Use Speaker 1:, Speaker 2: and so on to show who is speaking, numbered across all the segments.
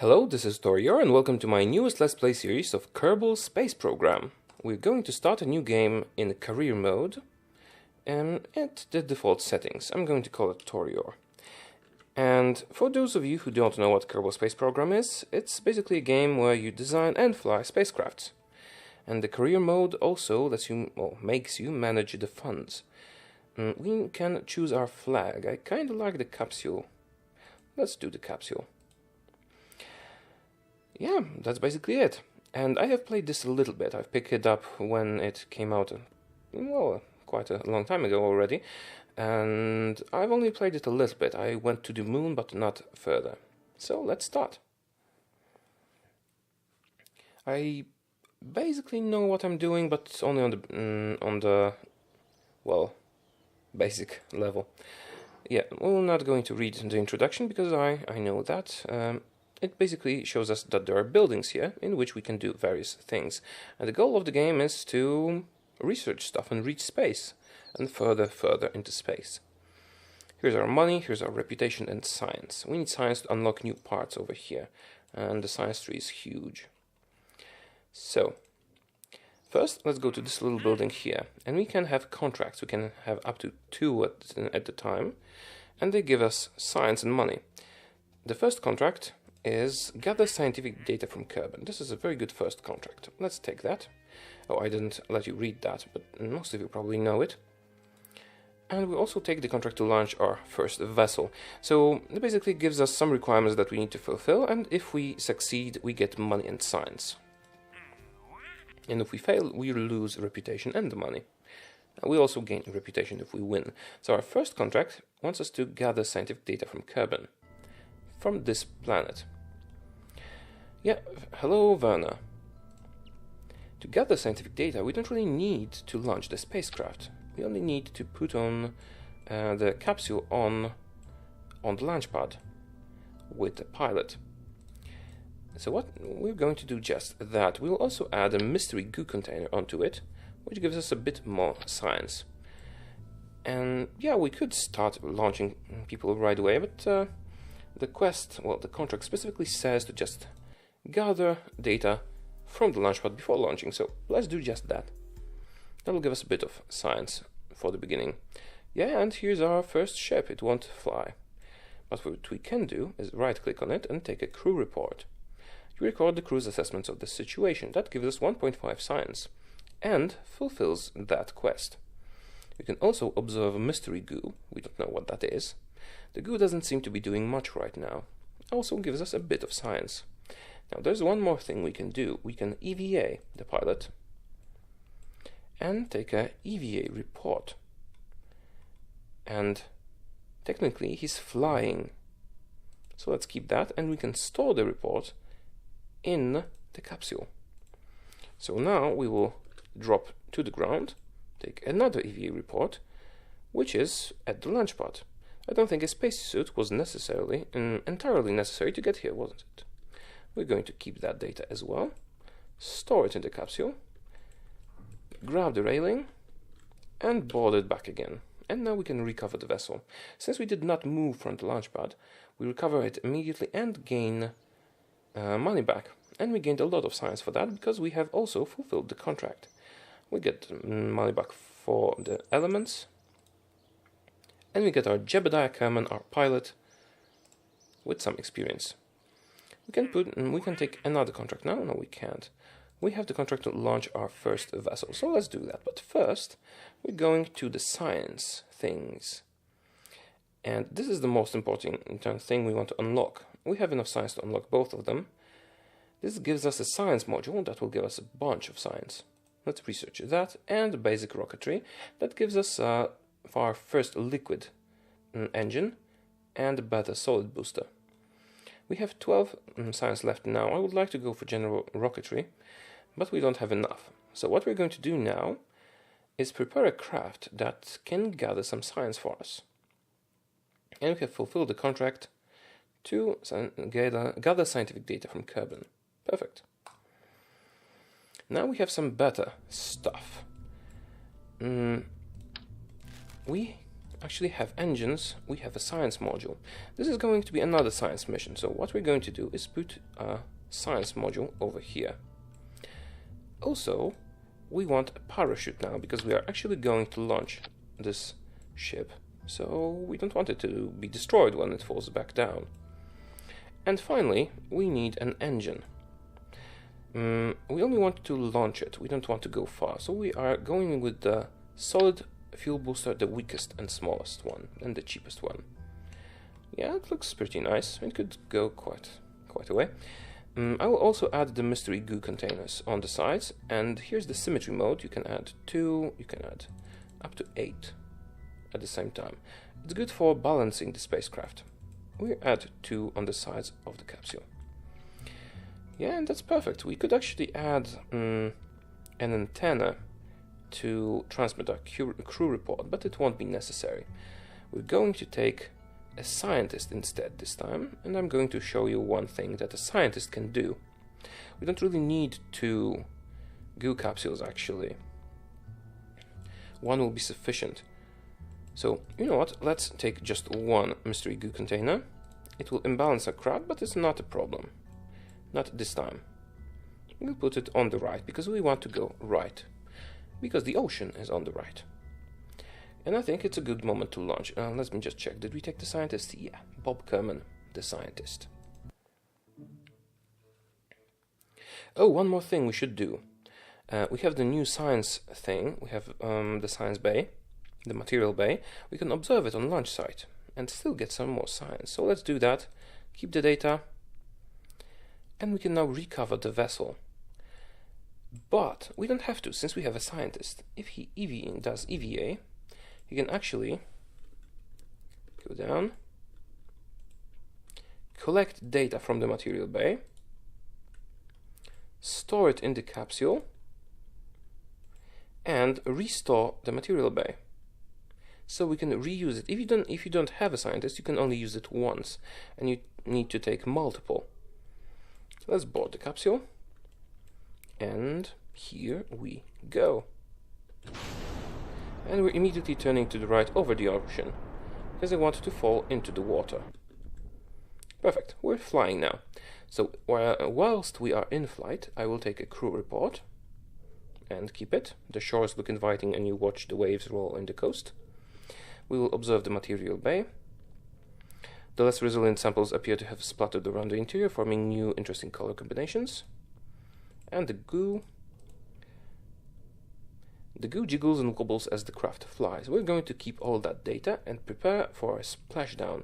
Speaker 1: Hello, this is Taureor and welcome to my newest Let's Play series of Kerbal Space Program. We're going to start a new game in career mode at the default settings. I'm going to call it Taureor. And for those of you who don't know what Kerbal Space Program is, it's basically a game where you design and fly spacecrafts. And the career mode also makes you manage the funds. We can choose our flag. I kind of like the capsule. Let's do the capsule. Yeah, that's basically it. And I have played this a little bit. I've picked it up when it came out, quite a long time ago already. And I've only played it a little bit. I went to the moon, but not further. So let's start. I basically know what I'm doing, but only on the basic level. Yeah, we're not going to read the introduction because I know that. It basically shows us that there are buildings here in which we can do various things. And the goal of the game is to research stuff and reach space. And further into space. Here's our money, here's our reputation and science. We need science to unlock new parts over here. And the science tree is huge. So, first let's go to this little building here. And we can have contracts. We can have up to 2 at the time. And they give us science and money. The first contract is gather scientific data from Kerbal. This is a very good first contract. Let's take that. Oh, I didn't let you read that, but most of you probably know it. And we also take the contract to launch our first vessel. So it basically gives us some requirements that we need to fulfill, and if we succeed, we get money and science. And if we fail, we lose reputation and the money. We also gain reputation if we win. So our first contract wants us to gather scientific data from Kerbal. From this planet. Yeah, hello Werner. To gather scientific data, we don't really need to launch the spacecraft. We only need to put on the capsule on the launch pad with the pilot. So what we're going to do just that. We'll also add a mystery goo container onto it, which gives us a bit more science. And yeah, we could start launching people right away, but the contract specifically says to just gather data from the launch pad before launching, so let's do just that. That'll give us a bit of science for the beginning. Yeah, and here's our first ship. It won't fly. But what we can do is right-click on it and take a crew report. You record the crew's assessments of the situation. That gives us 1.5 science and fulfills that quest. You can also observe a mystery goo. We don't know what that is. The goo doesn't seem to be doing much right now. Also gives us a bit of science. Now there's one more thing we can do. We can EVA the pilot and take a EVA report. And technically he's flying. So let's keep that, and we can store the report in the capsule. So now we will drop to the ground, take another EVA report, which is at the launch pad. I don't think a spacesuit was entirely necessary to get here, wasn't it? We're going to keep that data as well, store it in the capsule, grab the railing, and board it back again. And now we can recover the vessel. Since we did not move from the launch pad, we recover it immediately and gain money back. And we gained a lot of science for that, because we have also fulfilled the contract. We get money back for the elements. And we get our Jebediah Kerman, our pilot, with some experience. We can take another contract now. No, we can't. We have the contract to launch our first vessel. So let's do that. But first, we're going to the science things. And this is the most important thing we want to unlock. We have enough science to unlock both of them. This gives us a science module that will give us a bunch of science. Let's research that, and basic rocketry. That gives us for our first liquid engine and a better solid booster. We have 12 science left now. I would like to go for general rocketry, but we don't have enough. So what we're going to do now is prepare a craft that can gather some science for us. And we have fulfilled the contract to gather scientific data from Kerbal. Perfect. Now we have some better stuff. We actually have engines, we have a science module. This is going to be another science mission, so what we're going to do is put a science module over here. Also, we want a parachute now, because we are actually going to launch this ship, so we don't want it to be destroyed when it falls back down. And finally, we need an engine. We only want to launch it, we don't want to go far, so we are going with the solid fuel booster, the weakest and smallest one, and the cheapest one. Yeah, it looks pretty nice, it could go quite a way. I will also add the mystery goo containers on the sides, and here's the symmetry mode. You can add 2, you can add up to 8 at the same time. It's good for balancing the spacecraft. We add 2 on the sides of the capsule. Yeah, and that's perfect. We could actually add an antenna to transmit our crew report, but it won't be necessary. We're going to take a scientist instead this time, and I'm going to show you one thing that a scientist can do. We don't really need 2 goo capsules actually. One will be sufficient. So, you know what, let's take just 1 mystery goo container. It will imbalance our crowd, but it's not a problem. Not this time. We'll put it on the right, because we want to go right. Because the ocean is on the right. And I think it's a good moment to launch. Let me just check. Did we take the scientist? Yeah, Bob Kerman, the scientist. Oh, one more thing we should do. We have the new science thing. We have the science bay, the material bay. We can observe it on launch site and still get some more science. So let's do that. Keep the data. And we can now recover the vessel. But we don't have to, since we have a scientist. If he does EVA, he can actually go down, collect data from the material bay, store it in the capsule, and restore the material bay. So we can reuse it. If you don't have a scientist, you can only use it once, and you need to take multiple. So let's board the capsule, and here we go. And we're immediately turning to the right over the ocean, because I want to fall into the water. Perfect, we're flying now. So whilst we are in flight, I will take a crew report and keep it. The shores look inviting and you watch the waves roll in the coast. We will observe the material bay. The less resilient samples appear to have splattered around the interior, forming new interesting color combinations. And the goo jiggles and wobbles as the craft flies. We're going to keep all that data and prepare for a splashdown.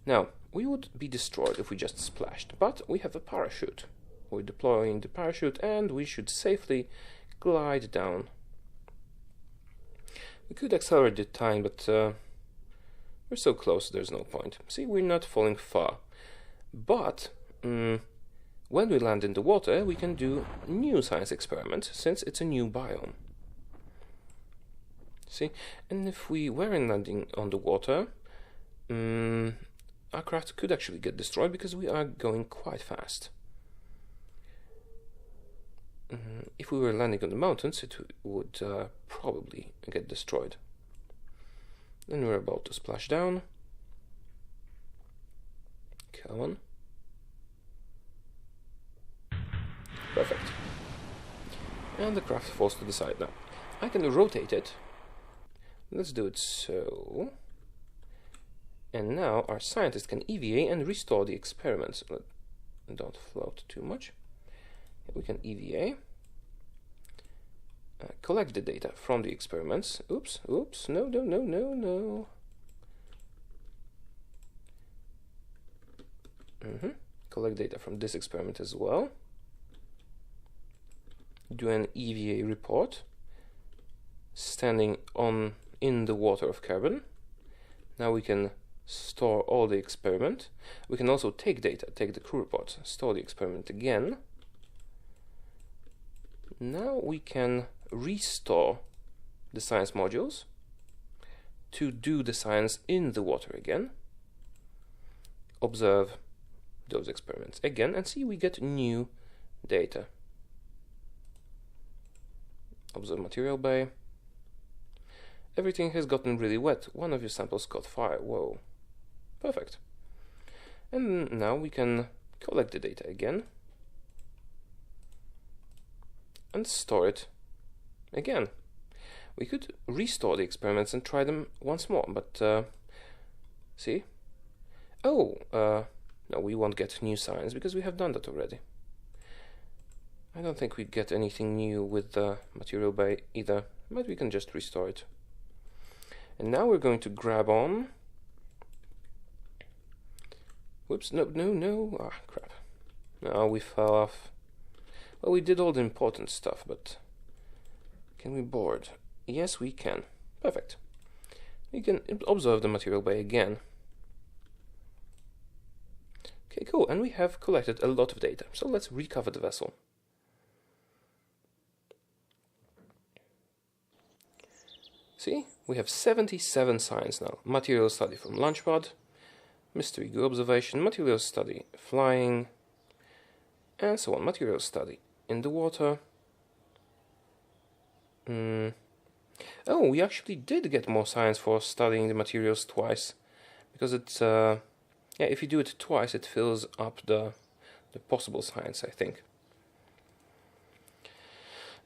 Speaker 1: Now, we would be destroyed if we just splashed, but we have a parachute. We're deploying the parachute and we should safely glide down. We could accelerate the time, but we're so close there's no point. See, we're not falling far. But when we land in the water, we can do new science experiments, since it's a new biome. See, and if we weren't landing on the water, our craft could actually get destroyed because we are going quite fast. If we were landing on the mountains, it would probably get destroyed. And we're about to splash down. Come on. Perfect. And the craft falls to the side now. I can rotate it. Let's do it so. And now our scientist can EVA and restore the experiments. Don't float too much. We can EVA. Collect the data from the experiments. Oops, no. Collect data from this experiment as well. Do an EVA report. Standing in the water of carbon. Now we can store all the experiment. We can also take data, take the crew report, store the experiment again. Now we can restore the science modules to do the science in the water again. Observe those experiments again and see we get new data. Observe material bay. everything has gotten really wet. One of your samples caught fire. Whoa. Perfect. And now we can collect the data again and store it again. We could restore the experiments and try them once more, but see? Oh, no, we won't get new science because we have done that already. I don't think we get anything new with the material bay either, but we can just restore it. And now we're going to grab on. Whoops, no, ah, crap. No, we fell off. Well, we did all the important stuff, but can we board? Yes, we can. Perfect. We can observe the material bay again. Okay, cool, and we have collected a lot of data, so let's recover the vessel. See, we have 77 signs now. Material study from Launchpad, mystery goo observation, material study flying, and so on. Material study in the water. Oh, we actually did get more science for studying the materials twice, because it's yeah, if you do it twice, it fills up the possible science, I think.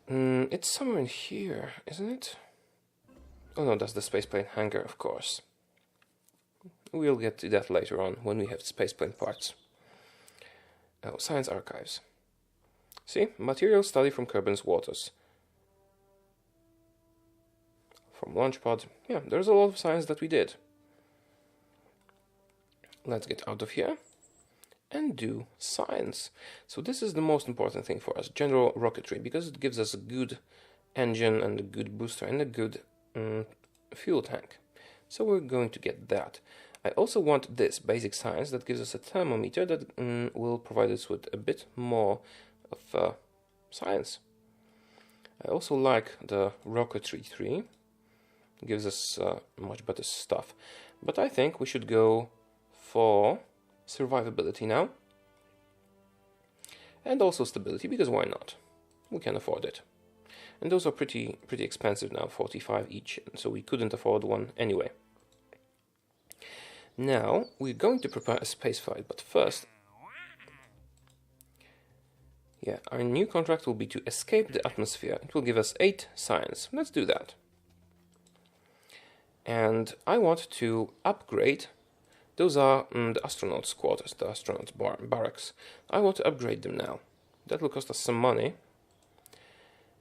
Speaker 1: It's somewhere in here, isn't it? Oh no, that's the spaceplane hangar, of course. We'll get to that later on when we have spaceplane parts. Oh, science archives. See, material study from Kerbal waters. From Launchpad. Yeah, there's a lot of science that we did. Let's get out of here and do science. So this is the most important thing for us, general rocketry, because it gives us a good engine and a good booster and a good fuel tank. So we're going to get that. I also want this basic science that gives us a thermometer that will provide us with a bit more of science. I also like the rocketry 3. It gives us much better stuff. But I think we should go for survivability now. And also stability, because why not? We can afford it. And those are pretty expensive now, 45 each, so we couldn't afford one anyway. Now, we're going to prepare a spaceflight, but first... Yeah, our new contract will be to escape the atmosphere. It will give us 8 science. Let's do that. And I want to upgrade... Those are the astronauts' quarters, the astronauts' barracks. I want to upgrade them now. That will cost us some money.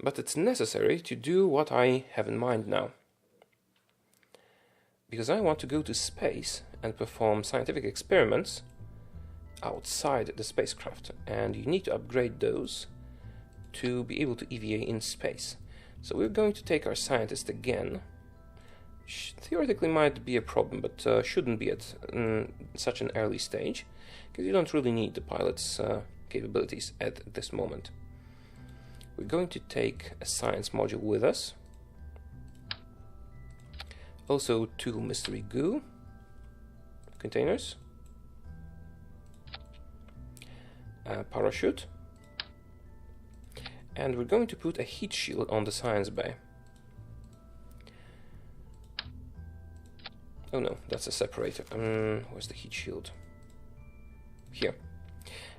Speaker 1: But it's necessary to do what I have in mind now. Because I want to go to space and perform scientific experiments outside the spacecraft. And you need to upgrade those to be able to EVA in space. So we're going to take our scientist again. Which theoretically might be a problem, but shouldn't be at such an early stage. Because you don't really need the pilot's capabilities at this moment. We're going to take a science module with us. Also 2 mystery goo containers. A parachute. And we're going to put a heat shield on the science bay. Oh no, that's a separator. Where's the heat shield? Here.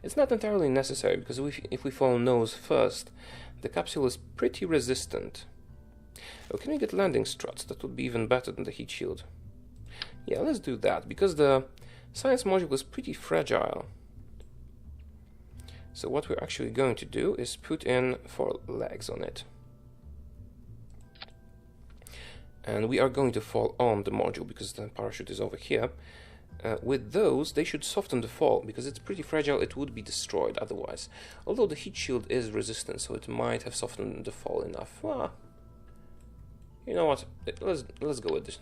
Speaker 1: It's not entirely necessary, because if we follow nose first, the capsule is pretty resistant. Oh, can we get landing struts? That would be even better than the heat shield. Yeah, let's do that, because the science module is pretty fragile. So what we're actually going to do is put in 4 legs on it. And we are going to fall on the module, because the parachute is over here. With those, they should soften the fall, because it's pretty fragile, it would be destroyed otherwise. Although the heat shield is resistant, so it might have softened the fall enough. Well, you know what, let's go with this.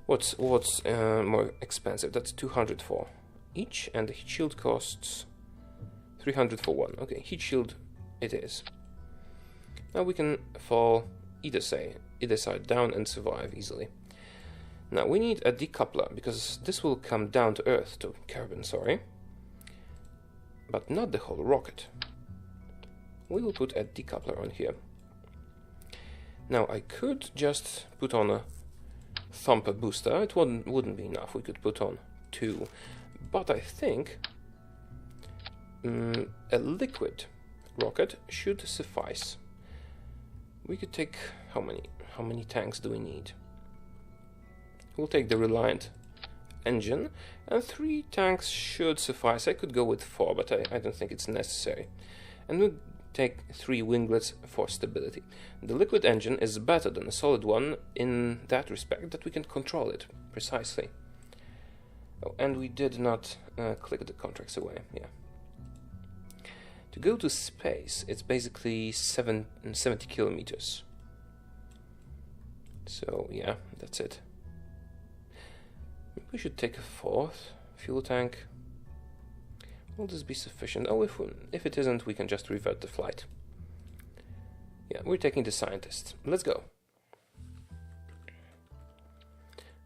Speaker 1: What's more expensive? That's 200 for each, and the heat shield costs 300 for one. Okay, heat shield it is. Now we can fall either side down and survive easily. Now we need a decoupler, because this will come down to Earth, to Kerbal, sorry. But not the whole rocket. We will put a decoupler on here. Now I could just put on a thumper booster. It wouldn't be enough. We could put on 2, but I think a liquid rocket should suffice. We could take how many tanks do we need? We'll take the Reliant engine, and 3 tanks should suffice. I could go with 4, but I don't think it's necessary. And we'll take 3 winglets for stability. The liquid engine is better than a solid one in that respect that we can control it precisely. Oh, and we did not click the contracts away. Yeah. To go to space, it's basically 70 kilometers. So yeah, that's it. We should take a 4th fuel tank. Will this be sufficient? Oh, if it isn't, we can just revert the flight. Yeah, we're taking the scientist. Let's go.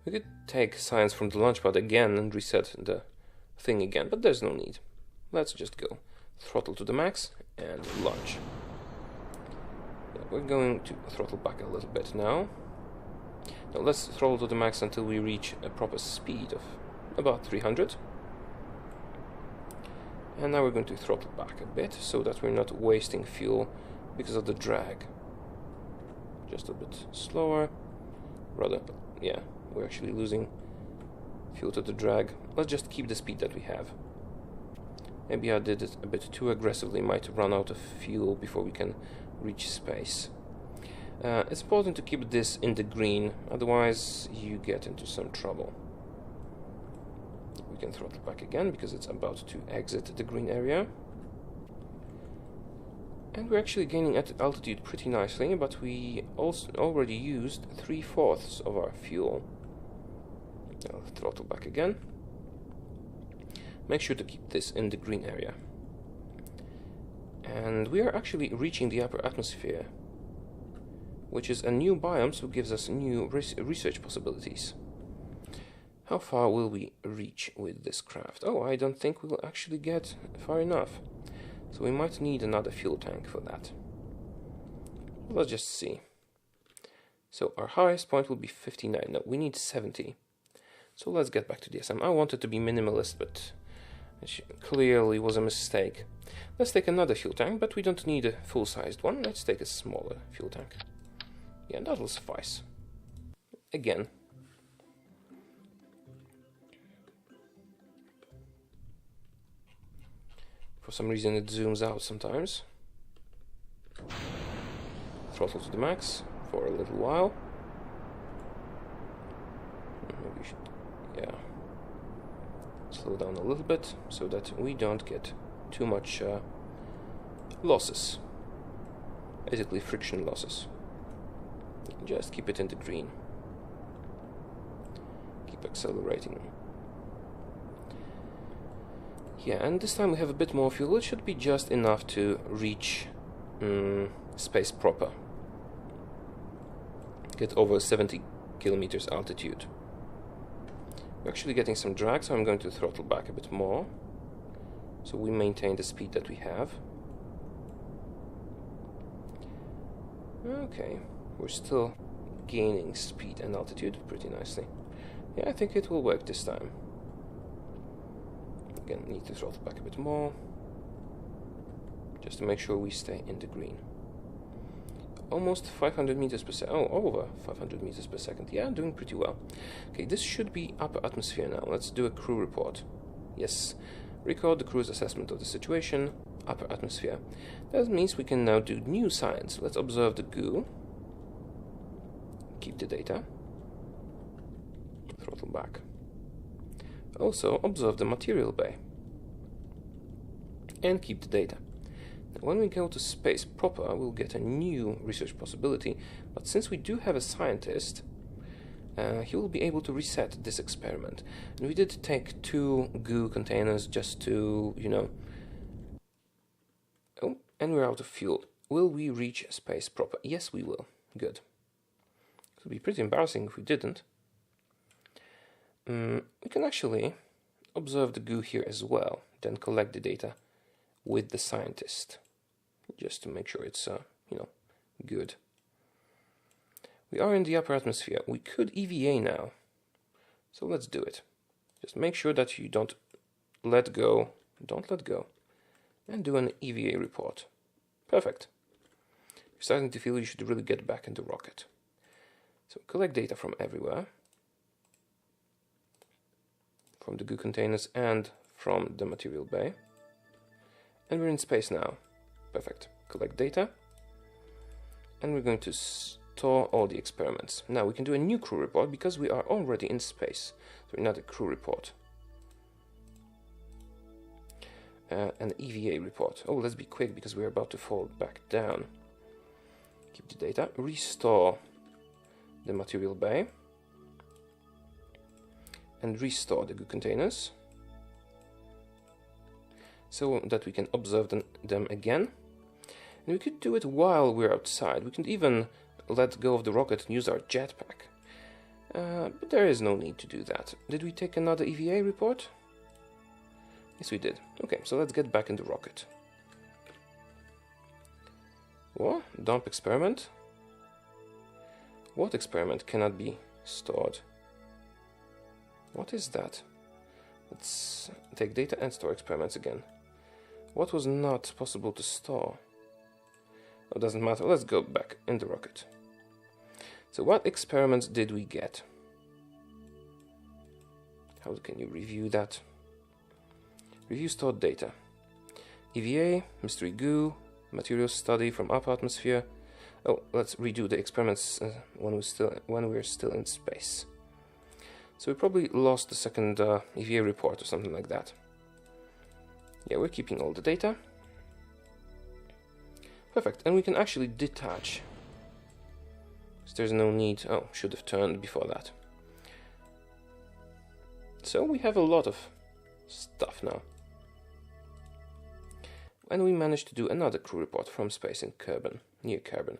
Speaker 1: We could take science from the launch pad again and reset the thing again, but there's no need. Let's just go. Throttle to the max and launch. Yeah, we're going to throttle back a little bit now. Now let's throttle to the max until we reach a proper speed of about 300. And now we're going to throttle back a bit so that we're not wasting fuel because of the drag. Just a bit slower. Rather, yeah, we're actually losing fuel to the drag. Let's just keep the speed that we have. Maybe I did it a bit too aggressively, might run out of fuel before we can reach space. It's important to keep this in the green, otherwise you get into some trouble. We can throttle back again because it's about to exit the green area. And we're actually gaining at altitude pretty nicely, but we also already used 3/4 of our fuel. I'll throttle back again. Make sure to keep this in the green area. And we are actually reaching the upper atmosphere, which is a new biome, so gives us new research possibilities. How far will we reach with this craft? Oh, I don't think we'll actually get far enough. So we might need another fuel tank for that. Let's just see. So our highest point will be 59. No, we need 70. So let's get back to DSM. I wanted to be minimalist, but it clearly was a mistake. Let's take another fuel tank, but we don't need a full-sized one. Let's take a smaller fuel tank. Yeah, that'll suffice. Again. For some reason it zooms out sometimes. Throttle to the max for a little while. Maybe we should, yeah, slow down a little bit so that we don't get too much losses. Basically friction losses. Just keep it in the green. Keep accelerating. Yeah, and this time we have a bit more fuel. It should be just enough to reach space proper. Get over 70 kilometers altitude. We're actually getting some drag, so I'm going to throttle back a bit more, so we maintain the speed that we have. Okay, we're still gaining speed and altitude pretty nicely. Yeah, I think it will work this time. Again, need to throttle back a bit more, just to make sure we stay in the green. Almost 500 meters per second. Oh, over 500 meters per second. Yeah, doing pretty well. Okay, this should be upper atmosphere now. Let's do a crew report. Yes, record the crew's assessment of the situation. Upper atmosphere. That means we can now do new science. Let's observe the goo. Keep the data. Throttle back. Also, observe the material bay. And keep the data. When we go to space proper, we'll get a new research possibility, but since we do have a scientist, he will be able to reset this experiment. And we did take 2 goo containers just to, you know... Oh, and we're out of fuel. Will we reach space proper? Yes, we will. Good. It would be pretty embarrassing if we didn't. We can actually observe the goo here as well, then collect the data with the scientist, just to make sure it's, you know, good. We are in the upper atmosphere. We could EVA now. So let's do it. Just make sure that you don't let go. Don't let go. And do an EVA report. Perfect. You're starting to feel you should really get back in the rocket. So collect data from everywhere. From the goo containers and from the material bay. And we're in space now. Perfect. Collect data. And we're going to store all the experiments. Now we can do a new crew report because we are already in space. So another crew report. An EVA report. Oh, let's be quick because we're about to fall back down. Keep the data. Restore the material bay. And restore the goo containers. So that we can observe them again. And we could do it while we're outside. We can even let go of the rocket and use our jetpack. But there is no need to do that. Did we take another EVA report? Yes, we did. Okay, so let's get back in the rocket. What? Dump experiment? What experiment cannot be stored? What is that? Let's take data and store experiments again. What was not possible to store? It doesn't matter. Let's go back in the rocket. So what experiments did we get? How can you review that? Review stored data. EVA, mystery goo, material study from upper atmosphere. Oh, let's redo the experiments when we're still in space. So we probably lost the second EVA report or something like that. Yeah, we're keeping all the data. Perfect, and we can actually detach. So there's no need. Oh, should have turned before that. So we have a lot of stuff now. And we managed to do another crew report from space in Kerbal, near Kerbal.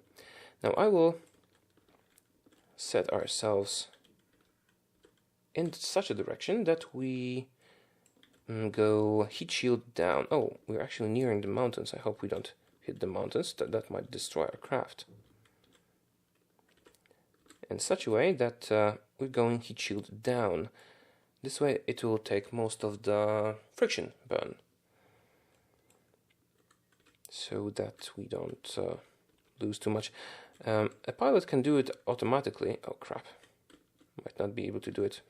Speaker 1: Now I will set ourselves in such a direction that we go heat shield down. Oh, we're actually nearing the mountains. I hope we don't hit the mountains. That might destroy our craft. In such a way that we're going heat shield down. This way it will take most of the friction burn. So that we don't lose too much. A pilot can do it automatically. Oh crap. Might not be able to do it.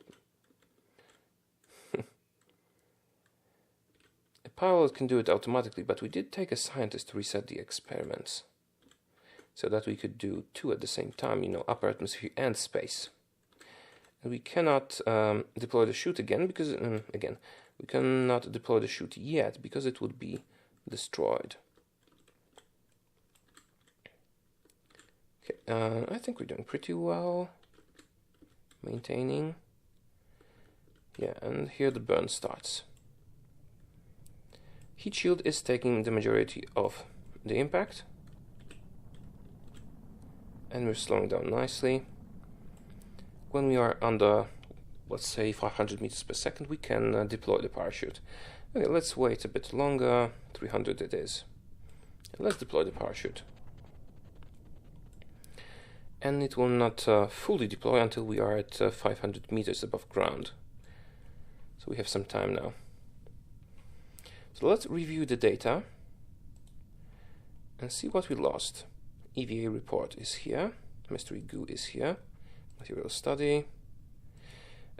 Speaker 1: A pilot can do it automatically, but we did take a scientist to reset the experiments. So that we could do two at the same time, you know, upper atmosphere and space. And we cannot deploy the chute again, because, we cannot deploy the chute yet, because it would be destroyed. Okay, I think we're doing pretty well. Maintaining. Yeah, and here the burn starts. Heat shield is taking the majority of the impact. And we're slowing down nicely. When we are under, let's say, 500 meters per second, we can deploy the parachute. Okay, let's wait a bit longer. 300 it is. And let's deploy the parachute. And it will not fully deploy until we are at 500 meters above ground. So we have some time now. So let's review the data and see what we lost. EVA report is here. Mystery goo is here. Material study.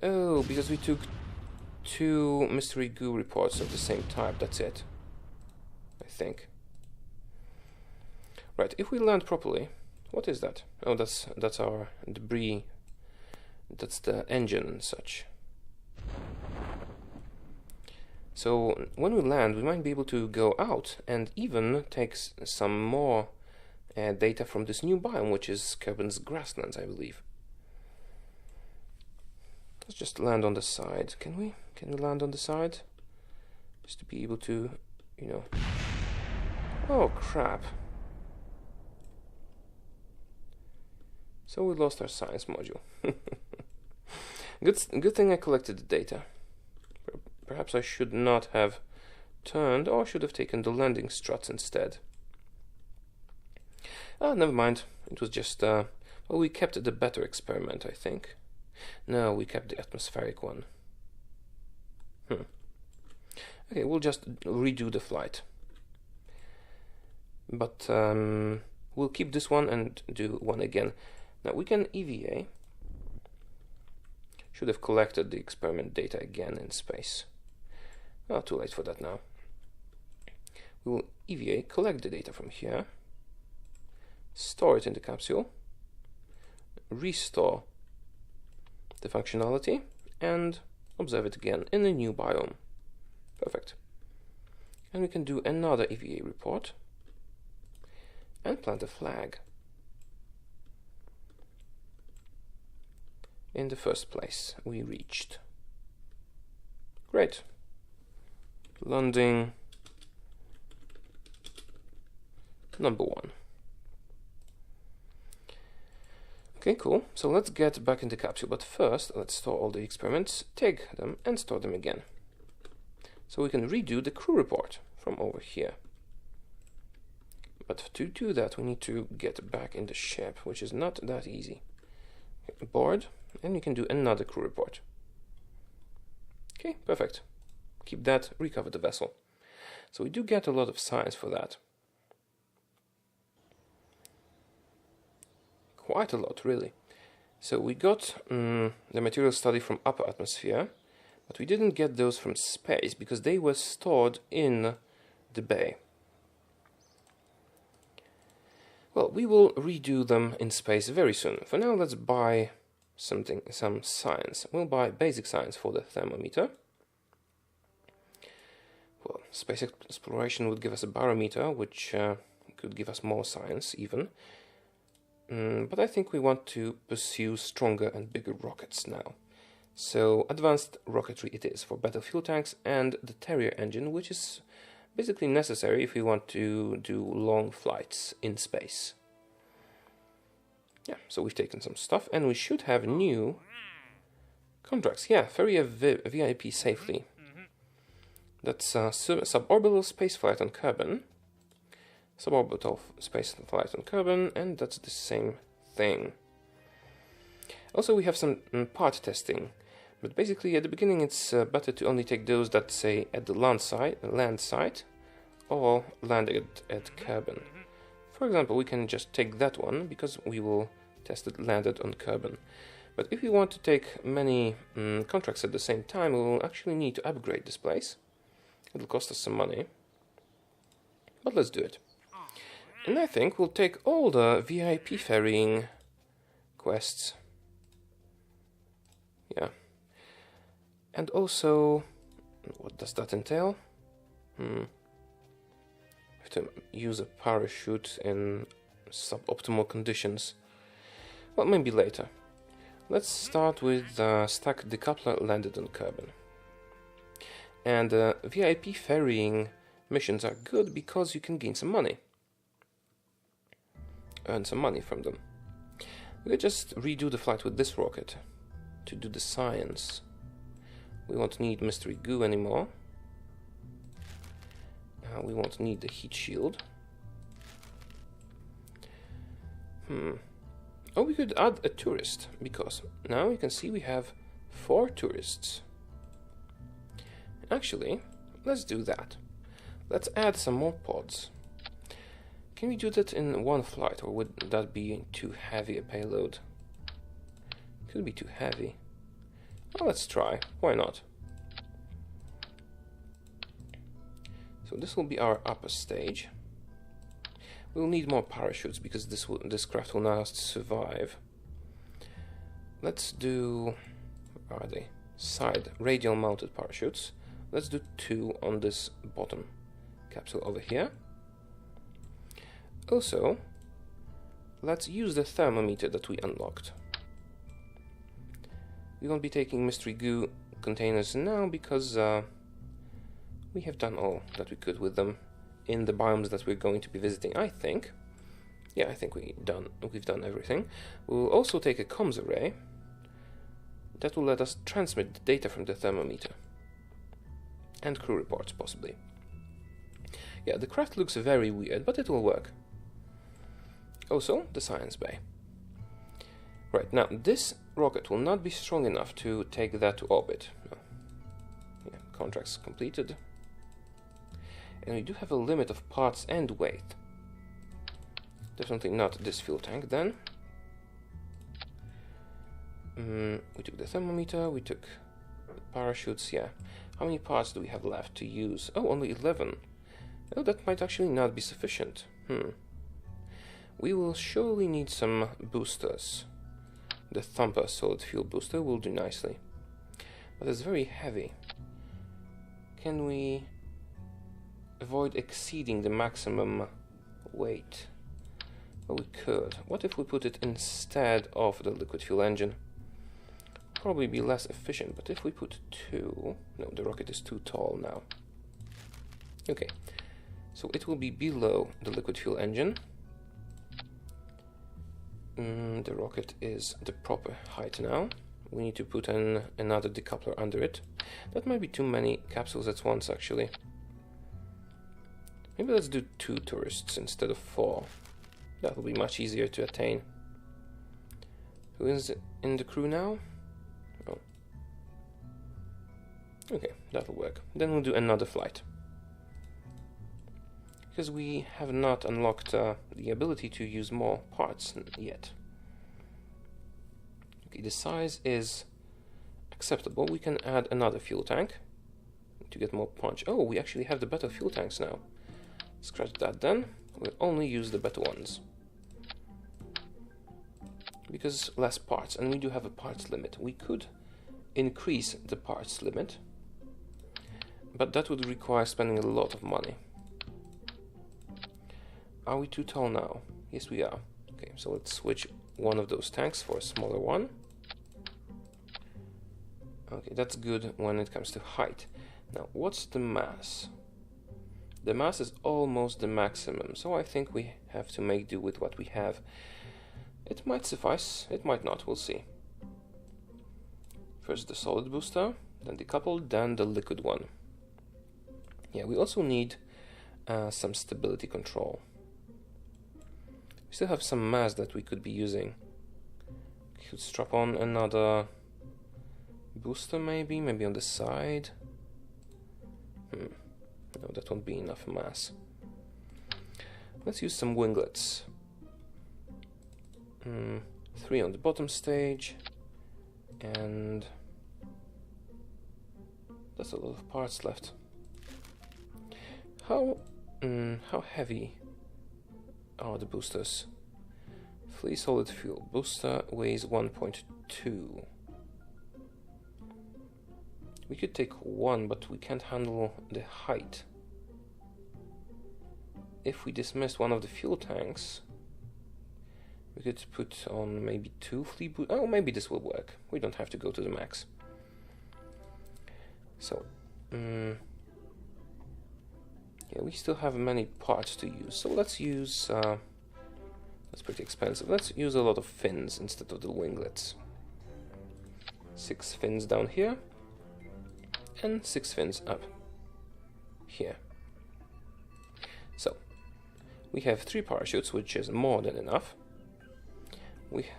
Speaker 1: Oh, because we took two mystery goo reports of the same type. That's it, I think. Right, if we land properly. What is that? Oh, that's our debris. That's the engine and such. So when we land, we might be able to go out and even take some more data from this new biome, which is Kerbal's grasslands, I believe. Let's just land on the side. Can we? Can we land on the side? Just to be able to, you know. Oh crap! So we lost our science module. Good thing I collected the data. Perhaps I should not have turned, or should have taken the landing struts instead. Ah, never mind. It was just Well, we kept the better experiment, I think. No, we kept the atmospheric one. Okay, we'll just redo the flight. But we'll keep this one and do one again. Now we can EVA. Should have collected the experiment data again in space. Oh, too late for that now. We will EVA, collect the data from here, store it in the capsule, restore the functionality, and observe it again in a new biome. Perfect. And we can do another EVA report and plant a flag in the first place we reached. Great. Landing number 1. Okay, cool. So let's get back in the capsule, but first let's store all the experiments, take them and store them again. So we can redo the crew report from over here. But to do that we need to get back in the ship, which is not that easy. Okay, board, and we can do another crew report. Okay, perfect. Keep that, recover the vessel. So we do get a lot of science for that. Quite a lot, really. So we got the material study from upper atmosphere, but we didn't get those from space because they were stored in the bay. Well, we will redo them in space very soon. For now, let's buy some science. We'll buy basic science for the thermometer. Well, space exploration would give us a barometer, which could give us more science even. But I think we want to pursue stronger and bigger rockets now. So advanced rocketry it is for better fuel tanks and the Taureor engine, which is basically necessary if we want to do long flights in space. Yeah, so we've taken some stuff and we should have new contracts. Yeah, ferry a VIP safely. That's suborbital spaceflight on Kerbal. Suborbital space flight on Kerbal, and that's the same thing. Also, we have some part testing, but basically at the beginning it's better to only take those that say at the land site or landed at Kerbal. For example, we can just take that one because we will test it landed on Kerbal. But if we want to take many contracts at the same time, we will actually need to upgrade this place. It'll cost us some money, but let's do it. And I think we'll take all the VIP ferrying quests. Yeah. And also, what does that entail? Have to use a parachute in suboptimal conditions. Well, maybe later. Let's start with stack decoupler landed on Kerbal. And VIP ferrying missions are good because you can gain some money. Earn some money from them. We could just redo the flight with this rocket to do the science. We won't need mystery goo anymore. We won't need the heat shield. Oh, we could add a tourist, because now you can see we have 4 tourists. Actually, let's do that. Let's add some more pods. Can we do that in one flight, or would that be too heavy a payload? Could be too heavy. Well, let's try. Why not? So this will be our upper stage. We'll need more parachutes because this craft will not survive. Let's do... where are they? Side radial mounted parachutes. Let's do 2 on this bottom capsule over here. Also, let's use the thermometer that we unlocked. We won't be taking mystery goo containers now because we have done all that we could with them in the biomes that we're going to be visiting, I think. Yeah, I think we've done everything. We'll also take a comms array that will let us transmit the data from the thermometer. And crew reports, possibly. Yeah, the craft looks very weird, but it will work. Also, the science bay. Right, now this rocket will not be strong enough to take that to orbit. No. Yeah, contracts completed. And we do have a limit of parts and weight. Definitely not this fuel tank then. We took the thermometer, we took the parachutes, yeah. How many parts do we have left to use? Oh, only 11. Oh, that might actually not be sufficient. We will surely need some boosters. The Thumper solid fuel booster will do nicely. But it's very heavy. Can we avoid exceeding the maximum weight? Well, we could. What if we put it instead of the liquid fuel engine? Probably be less efficient, but if we put 2... No, the rocket is too tall now. Okay, so it will be below the liquid fuel engine. The rocket is the proper height now. We need to put in another decoupler under it. That might be too many capsules at once, actually. Maybe let's do 2 tourists instead of 4. That will be much easier to attain. Who is in the crew now? Oh. Okay, that'll work. Then we'll do another flight. Because we have not unlocked the ability to use more parts yet. Okay, the size is acceptable. We can add another fuel tank to get more punch. Oh, we actually have the better fuel tanks now. Scratch that then. We'll only use the better ones. Because less parts, and we do have a parts limit. We could increase the parts limit, but that would require spending a lot of money. Are we too tall now? Yes, we are. Okay, so let's switch one of those tanks for a smaller one. Okay, that's good when it comes to height. Now, what's the mass? The mass is almost the maximum, so I think we have to make do with what we have. It might suffice, it might not, we'll see. First the solid booster, then the coupled, then the liquid one. Yeah, we also need some stability control. We still have some mass that we could be using. We could strap on another booster maybe on the side. No, that won't be enough mass. Let's use some winglets. 3 on the bottom stage, and that's a lot of parts left. How heavy are the boosters? Free solid fuel booster weighs 1.2. We could take 1, but we can't handle the height. If we dismissed one of the fuel tanks, we could put on maybe 2 flea boosters. Oh, maybe this will work. We don't have to go to the max. So, yeah, we still have many parts to use. So let's use, that's pretty expensive. Let's use a lot of fins instead of the winglets. 6 fins down here, and 6 fins up here. So, we have 3 parachutes, which is more than enough.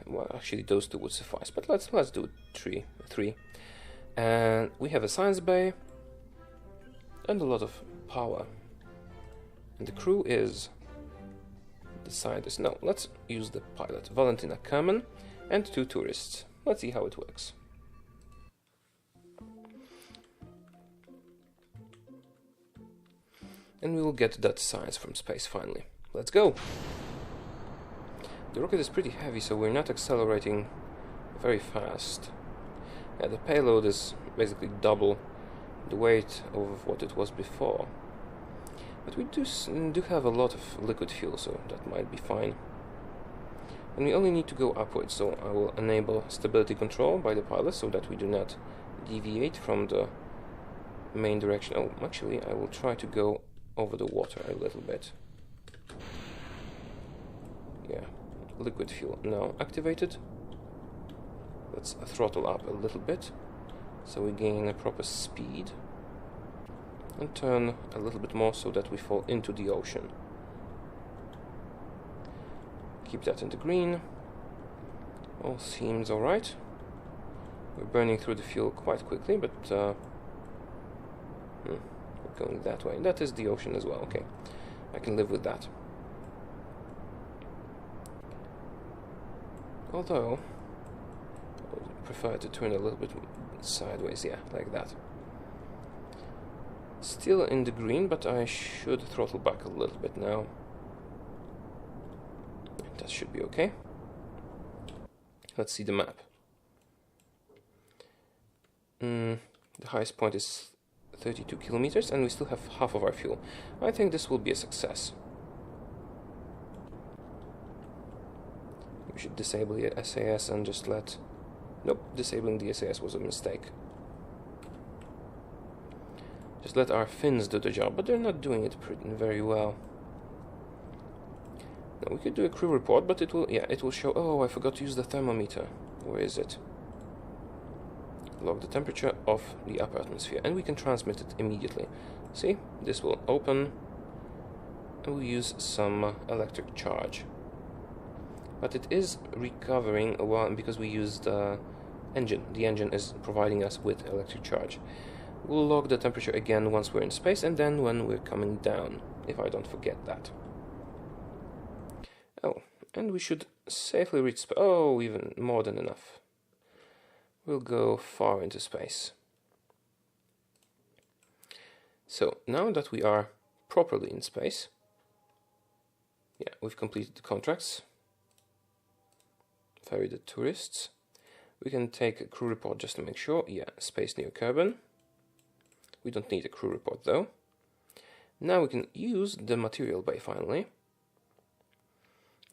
Speaker 1: Well, actually those 2 would suffice, but let's do 3. And we have a science bay and a lot of power. And the crew is the scientist. No, let's use the pilot, Valentina Kerman, and 2 tourists. Let's see how it works. And we will get that science from space finally. Let's go! The rocket is pretty heavy, so we're not accelerating very fast. Yeah, the payload is basically double the weight of what it was before. But we do have a lot of liquid fuel, so that might be fine. And we only need to go upwards, so I will enable stability control by the pilot so that we do not deviate from the main direction. Oh, actually, I will try to go over the water a little bit. Yeah. Liquid fuel now activated. Let's throttle up a little bit so we gain a proper speed, and turn a little bit more so that we fall into the ocean. Keep that in the green. All seems alright. We're burning through the fuel quite quickly, but we're going that way. That is the ocean as well, okay. I can live with that. Although, I would prefer to turn a little bit sideways, yeah, like that. Still in the green, but I should throttle back a little bit now. That should be okay. Let's see the map. The highest point is 32 kilometers, and we still have half of our fuel. I think this will be a success. We should disable the SAS and just let... Nope, disabling the SAS was a mistake. Just let our fins do the job, but they're not doing it very well. Now, we could do a crew report, but it will show... Oh, I forgot to use the thermometer. Where is it? Log the temperature of the upper atmosphere, and we can transmit it immediately. See, this will open, and we'll use some electric charge. But it is recovering a while because we used the engine. The engine is providing us with electric charge. We'll log the temperature again once we're in space, and then when we're coming down, if I don't forget that. Oh, and we should safely reach space. Oh, even more than enough. We'll go far into space. So, now that we are properly in space, yeah, we've completed the contracts, ferry the tourists, we can take a crew report just to make sure. Yeah, space near Kerbal. We don't need a crew report though. Now we can use the material bay finally.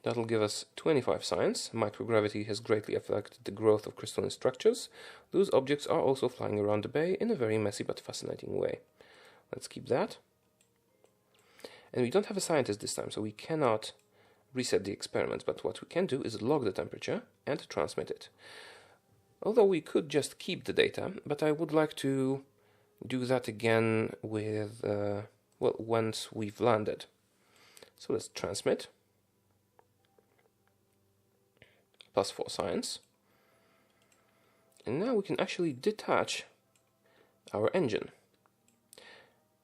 Speaker 1: That'll give us 25 science. Microgravity has greatly affected the growth of crystalline structures. Loose objects are also flying around the bay in a very messy but fascinating way. Let's keep that. And we don't have a scientist this time, so we cannot reset the experiment, but what we can do is log the temperature and transmit it. Although we could just keep the data, but I would like to do that again with, well, once we've landed. So let's transmit. +4 science. And now we can actually detach our engine.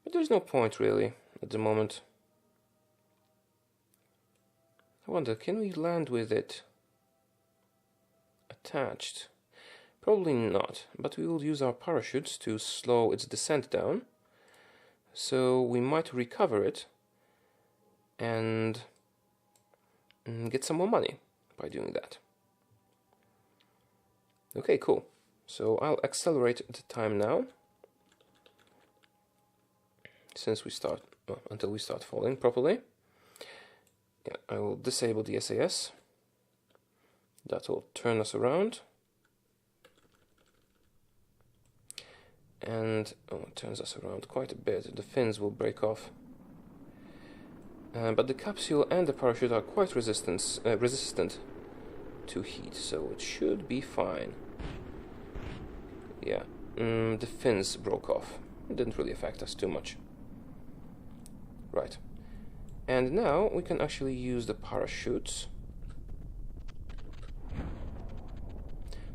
Speaker 1: But there's no point really at the moment. I wonder, can we land with it attached? Probably not, but we will use our parachutes to slow its descent down. So we might recover it and get some more money by doing that. Okay, cool. So I'll accelerate the time now, since we start, well, until we start falling properly. Yeah, I will disable the SAS. That will turn us around. And it turns us around quite a bit. The fins will break off. But the capsule and the parachute are quite resistant to heat, so it should be fine. Yeah, the fins broke off. It didn't really affect us too much. Right. And now we can actually use the parachutes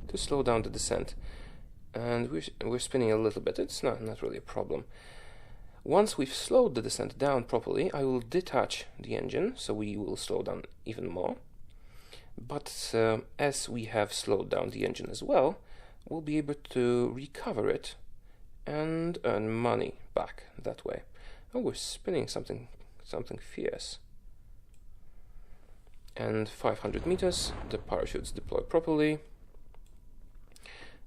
Speaker 1: to slow down the descent. And we're spinning a little bit. It's not really a problem. Once we've slowed the descent down properly, I will detach the engine, so we will slow down even more. But as we have slowed down the engine as well, we'll be able to recover it and earn money back that way. Oh, we're spinning something fierce. And 500 meters, the parachutes deploy properly.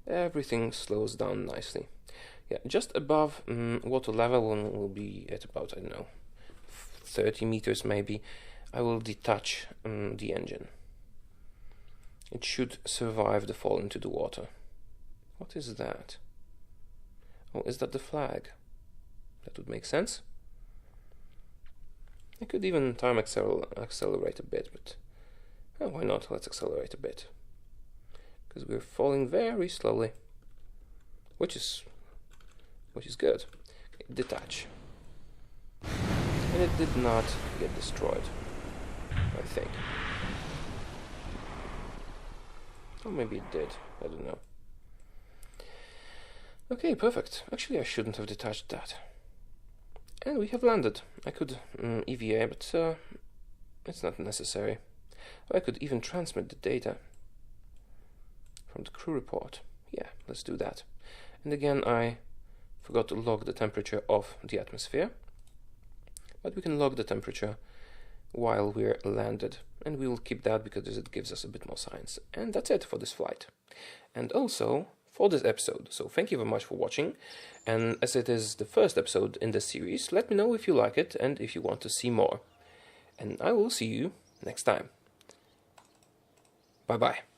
Speaker 1: Everything slows down nicely. Yeah, just above water level, when we'll be at about, I don't know, 30 meters maybe, I will detach the engine. It should survive the fall into the water. What is that? Oh, is that the flag? That would make sense. I could even time accelerate a bit, but oh, why not? Let's accelerate a bit. Because we're falling very slowly, which is good. Okay, detach. And it did not get destroyed, I think. Or maybe it did. I don't know. Okay, perfect. Actually, I shouldn't have detached that. And we have landed. I could EVA, but it's not necessary. I could even transmit the data from the crew report. Yeah, let's do that. And again, I forgot to log the temperature of the atmosphere. But we can log the temperature while we're landed. And we will keep that because it gives us a bit more science. And that's it for this flight. And also for this episode. So thank you very much for watching. And as it is the first episode in this series, let me know if you like it and if you want to see more. And I will see you next time. Bye-bye.